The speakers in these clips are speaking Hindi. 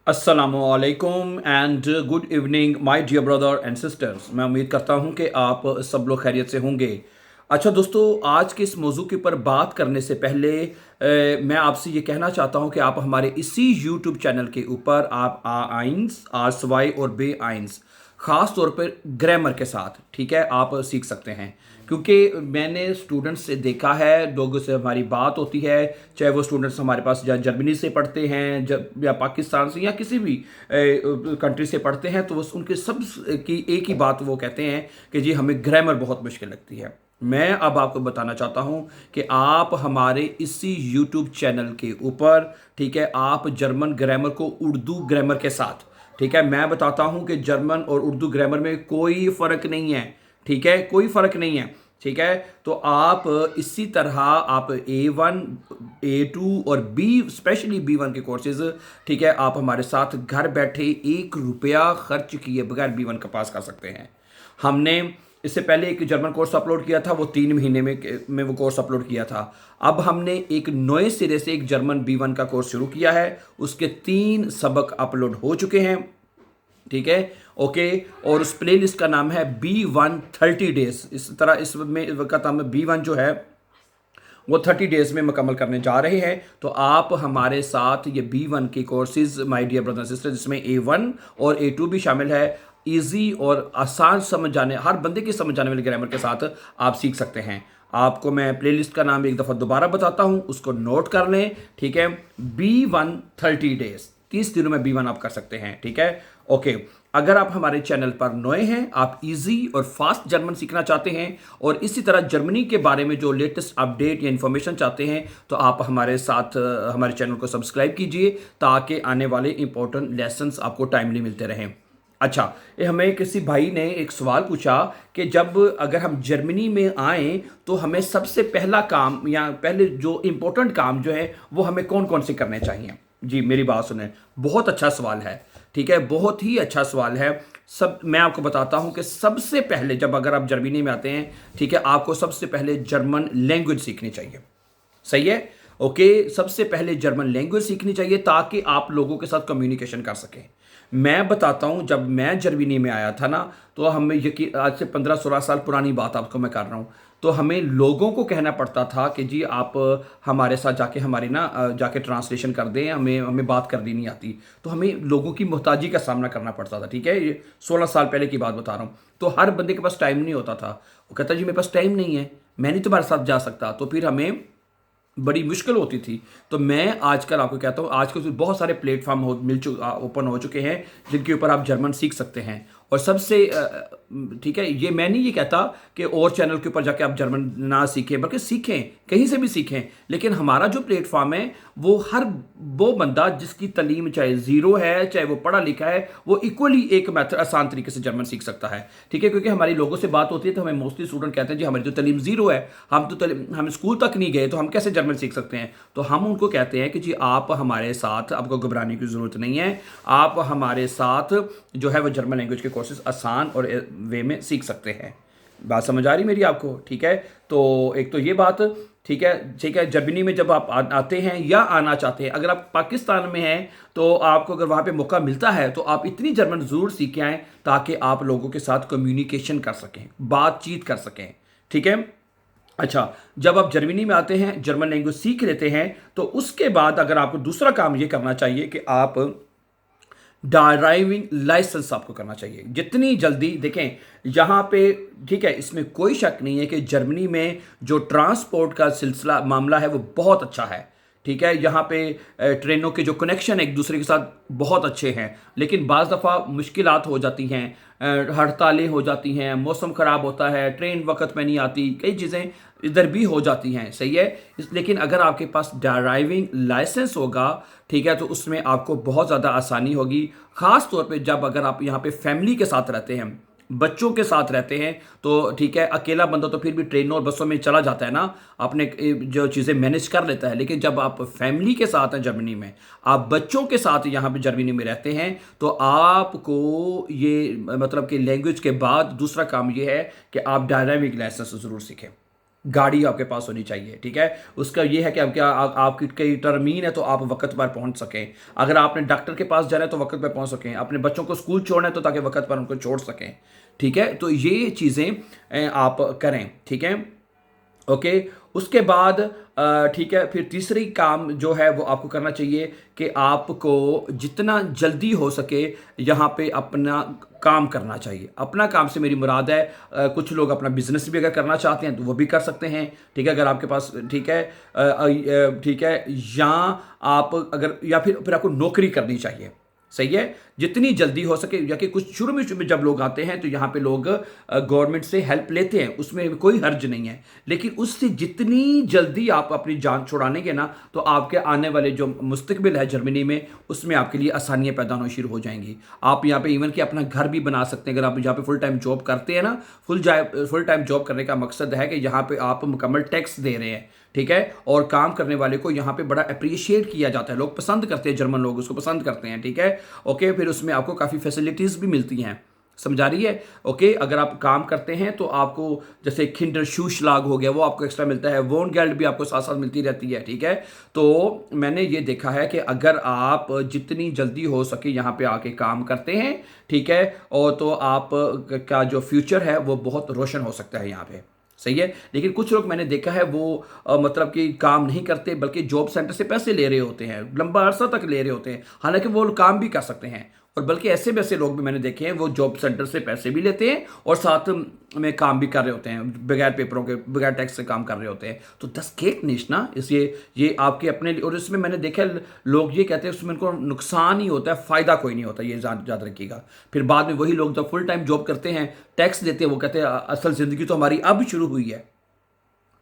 अस्सलामुअलैकुम and good evening my dear brother and sisters. मैं उम्मीद करता हूं कि आप सब लोग खैरियत से होंगे। अच्छा दोस्तों, आज के इस मौजू के ऊपर बात करने से पहले मैं आपसे ये कहना चाहता हूं कि आप हमारे इसी यूट्यूब चैनल के ऊपर आप आइंस आरसवाई और बे आइंस ख़ास तौर पर ग्रामर के साथ, ठीक है, आप सीख सकते हैं। क्योंकि मैंने स्टूडेंट्स से देखा है, लोगों से हमारी बात होती है, चाहे वो स्टूडेंट्स हमारे पास जर्मनी से पढ़ते हैं या पाकिस्तान से या किसी भी कंट्री से पढ़ते हैं, तो वो उनके सब की एक ही बात वो कहते हैं कि जी हमें ग्रामर बहुत मुश्किल लगती है। मैं अब आपको बताना चाहता हूं कि आप हमारे इसी यूट्यूब चैनल के ऊपर, ठीक है, आप जर्मन ग्रामर को उर्दू ग्रामर के साथ, ठीक है, मैं बताता हूं कि जर्मन और उर्दू ग्रामर में कोई फ़र्क नहीं है, ठीक है, कोई फ़र्क नहीं है, ठीक है। तो आप इसी तरह आप A1 A2 और बी स्पेशली B1 के कोर्सेज, ठीक है, आप हमारे साथ घर बैठे 1 रुपया खर्च किए बगैर B1 का पास कर सकते हैं। हमने इससे पहले एक जर्मन कोर्स अपलोड किया था, वो 3 महीने में वो कोर्स अपलोड किया था। अब हमने एक नए सिरे से एक जर्मन B1 का कोर्स शुरू किया है, उसके 3 सबक अपलोड हो चुके हैं, ठीक है, ओके। और उस प्लेलिस्ट का नाम है B1 30 डेज। इस तरह इसमें का नाम B1 जो है वो 30 डेज में मुकम्मल करने जा रहे हैं। तो आप हमारे साथ ये B1 के courses my dear brother sister, जिसमें A1 और A2 भी शामिल है, इजी और आसान समझ जाने, हर बंदे की समझ जाने वाले ग्रामर के साथ आप सीख सकते हैं। आपको मैं प्लेलिस्ट का नाम एक दफ़ा दोबारा बताता हूं, उसको नोट कर लें, ठीक है। B1 30 डेज, 30 दिनों में B1 आप कर सकते हैं, ठीक है, ओके। अगर आप हमारे चैनल पर नए हैं, आप इजी और फास्ट जर्मन सीखना चाहते हैं और इसी तरह जर्मनी के बारे में जो लेटेस्ट अपडेट या इन्फॉर्मेशन चाहते हैं, तो आप हमारे साथ हमारे चैनल को सब्सक्राइब कीजिए ताकि आने वाले इंपॉर्टेंट लेसन्स आपको टाइमली मिलते रहें। अच्छा, ये हमें किसी भाई ने एक सवाल पूछा कि जब अगर हम जर्मनी में आएँ तो हमें सबसे पहला काम या पहले जो इम्पोर्टेंट काम जो है वो हमें कौन कौन से करने चाहिए। जी मेरी बात सुने, बहुत अच्छा सवाल है, ठीक है, बहुत ही अच्छा सवाल है। सब मैं आपको बताता हूं कि सबसे पहले जब अगर आप जर्मनी में आते हैं, ठीक है, आपको सबसे पहले जर्मन लैंग्वेज सीखनी चाहिए, सही है, ओके। सबसे पहले जर्मन लैंग्वेज सीखनी चाहिए ताकि आप लोगों के साथ कम्युनिकेशन कर सकें। मैं बताता हूं, जब मैं जर्मनी में आया था ना, तो हमें यकीन, आज से 15-16 साल पुरानी बात आपको मैं कर रहा हूं, तो हमें लोगों को कहना पड़ता था कि जी आप हमारे साथ जाके हमारी ना जाके ट्रांसलेशन कर दें, हमें हमें बात करनी नहीं आती। तो हमें लोगों की मोहताजी का सामना करना पड़ता था, ठीक है, ये 16 साल पहले की बात बता रहा हूँ। तो हर बंदे के पास टाइम नहीं होता था, वो कहता जी मेरे पास टाइम नहीं है, मैं नहीं तुम्हारे साथ जा सकता, तो फिर हमें बड़ी मुश्किल होती थी। तो मैं आजकल आपको कहता हूँ, आजकल तो बहुत सारे प्लेटफॉर्म ओपन हो चुके हैं जिनके ऊपर आप जर्मन सीख सकते हैं। और सबसे ठीक है, ये मैं नहीं ये कहता कि और चैनल के ऊपर जाके आप जर्मन ना सीखें, बल्कि सीखें, कहीं से भी सीखें, लेकिन हमारा जो प्लेटफॉर्म है वो हर वो बंदा जिसकी तलीम चाहे ज़ीरो है, चाहे वो पढ़ा लिखा है, वो इक्वली एक मेथड आसान तरीके से जर्मन सीख सकता है, ठीक है। क्योंकि हमारी लोगों से बात होती है तो हमें मोस्टली स्टूडेंट कहते हैं जी हमारी जो तलीम ज़ीरो है, हम स्कूल तक नहीं गए, तो हम कैसे जर्मन सीख सकते हैं। तो हम उनको कहते हैं कि जी आप हमारे साथ, आपको घबराने की ज़रूरत नहीं है, आप हमारे साथ जो है वो जर्मन लैंग्वेज के कोर्सेज आसान और वे में सीख सकते हैं। बात समझ आ रही मेरी आपको, ठीक है। तो एक तो ये बात, ठीक है, ठीक है। जर्मनी में जब आप आते हैं या आना चाहते हैं, अगर आप पाकिस्तान में हैं तो आपको अगर वहाँ पे मौका मिलता है तो आप इतनी जर्मन ज़रूर सीख के आएँ ताकि आप लोगों के साथ कम्युनिकेशन कर सकें, बातचीत कर सकें, ठीक है। अच्छा, जब आप जर्मनी में आते हैं, जर्मन लैंग्वेज सीख लेते हैं, तो उसके बाद अगर आपको दूसरा काम ये करना चाहिए कि आप ड्राइविंग लाइसेंस आपको करना चाहिए जितनी जल्दी। देखें यहाँ पे, ठीक है, इसमें कोई शक नहीं है कि जर्मनी में जो ट्रांसपोर्ट का सिलसिला मामला है वो बहुत अच्छा है, ठीक है। यहाँ पे ट्रेनों के जो कनेक्शन एक दूसरे के साथ बहुत अच्छे हैं, लेकिन बाज़ दफ़ा मुश्किलात हो जाती हैं, हड़तालें हो जाती हैं, मौसम ख़राब होता है, ट्रेन वक्त में नहीं आती, कई चीज़ें इधर भी हो जाती हैं, सही है। लेकिन अगर आपके पास ड्राइविंग लाइसेंस होगा, ठीक है, तो उसमें आपको बहुत ज़्यादा आसानी होगी। ख़ास तौर पे जब अगर आप यहाँ पे फैमिली के साथ रहते हैं, बच्चों के साथ रहते हैं, तो ठीक है, अकेला बंदा तो फिर भी ट्रेनों और बसों में चला जाता है ना, अपने जो चीज़ें मैनेज कर लेता है। लेकिन जब आप फैमिली के साथ हैं जर्मनी में, आप बच्चों के साथ यहाँ पे जर्मनी में रहते हैं, तो आपको ये मतलब कि लैंग्वेज के बाद दूसरा काम ये है कि आप ड्राइविंग लाइसेंस ज़रूर सीखें, गाड़ी आपके पास होनी चाहिए, ठीक है। उसका ये है कि आपकी कई टर्मीन है तो आप वक्त पर पहुंच सकें। अगर आपने डॉक्टर के पास जाना है तो वक्त पर पहुंच सकें। अपने बच्चों को स्कूल छोड़ना है तो ताकि वक्त पर उनको छोड़ सकें, ठीक है। तो ये चीज़ें आप करें, ठीक है। ओके। उसके बाद ठीक है, फिर तीसरी काम जो है वो आपको करना चाहिए कि आपको जितना जल्दी हो सके यहाँ पे अपना काम करना चाहिए। अपना काम से मेरी मुराद है कुछ लोग अपना बिजनेस भी अगर करना चाहते हैं तो वो भी कर सकते हैं, ठीक है, अगर आपके पास, ठीक है, ठीक है, या आप अगर, या फिर आपको नौकरी करनी चाहिए, सही है, जितनी जल्दी हो सके। या कि कुछ शुरू में जब लोग आते हैं तो यहाँ पे लोग गवर्नमेंट से हेल्प लेते हैं, उसमें कोई हर्ज नहीं है, लेकिन उससे जितनी जल्दी आप अपनी जान छुड़ानेंगे ना तो आपके आने वाले जो मुस्तकबिल है जर्मनी में, उसमें आपके लिए आसानियाँ पैदा होना शुरू हो जाएंगी। आप यहाँ पे इवन कि अपना घर भी बना सकते हैं। अगर आप यहाँ पे फुल टाइम जॉब करते हैं ना, फुल टाइम जॉब करने का मकसद है कि यहाँ पे आप मुकम्मल टैक्स दे रहे हैं, ठीक है, और काम करने वाले को यहाँ पे बड़ा अप्रिशिएट किया जाता है, लोग पसंद करते हैं, जर्मन लोग उसको पसंद करते हैं, ठीक है। ओके, फिर उसमें आपको काफ़ी फैसिलिटीज़ भी मिलती हैं, समझा रही है। ओके, अगर आप काम करते हैं तो आपको जैसे खिंडर शूशलाग हो गया वो आपको एक्स्ट्रा मिलता है, वोन गेल्ड भी आपको साथ साथ मिलती रहती है, ठीक है। तो मैंने ये देखा है कि अगर आप जितनी जल्दी हो सके यहाँ पे आके काम करते हैं, ठीक है, और तो आप का जो फ्यूचर है वो बहुत रोशन हो सकता है यहाँ पे, सही है। लेकिन कुछ लोग मैंने देखा है वो मतलब कि काम नहीं करते बल्कि जॉब सेंटर से पैसे ले रहे होते हैं, लंबा अरसा तक ले रहे होते हैं, हालांकि वो लोग काम भी कर सकते हैं। और बल्कि ऐसे वैसे लोग भी मैंने देखे हैं वो जॉब सेंटर से पैसे भी लेते हैं और साथ में काम भी कर रहे होते हैं, बगैर पेपरों के, बगैर टैक्स से काम कर रहे होते हैं। तो दस केक निश ना, इसलिए ये आपके अपने लिए। और इसमें मैंने देखा लोग ये कहते हैं उसमें उनको नुकसान ही होता है, फ़ायदा कोई नहीं होता, ये याद रखिएगा। फिर बाद में वही लोग जब फुल टाइम जॉब करते हैं, टैक्स देते हैं, वो कहते हैं असल ज़िंदगी तो हमारी अब शुरू हुई है।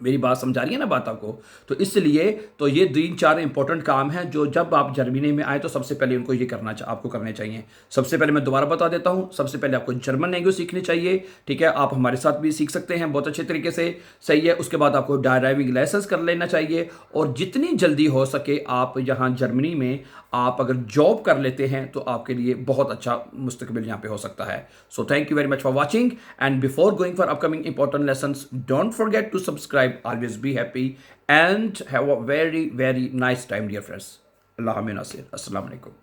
मेरी बात समझा रही है ना बात आपको? तो इसलिए तो ये 3-4 इंपॉर्टेंट काम हैं जो जब आप जर्मनी में आए तो सबसे पहले उनको ये आपको करने चाहिए। सबसे पहले मैं दोबारा बता देता हूँ, सबसे पहले आपको जर्मन लैंग्वेज सीखनी चाहिए, ठीक है। आप हमारे साथ भी सीख सकते हैं बहुत अच्छे तरीके से, सही है। उसके बाद आपको ड्राइविंग लाइसेंस कर लेना चाहिए और जितनी जल्दी हो सके आप यहाँ जर्मनी में आप अगर जॉब कर लेते हैं तो आपके लिए बहुत अच्छा मुस्तकबिल यहाँ पे हो सकता है। So thank you very much for watching and before going for upcoming important lessons, don't forget to subscribe, always be happy and have a very nice time, dear friends. Allah Naseer. Assalamu alaikum.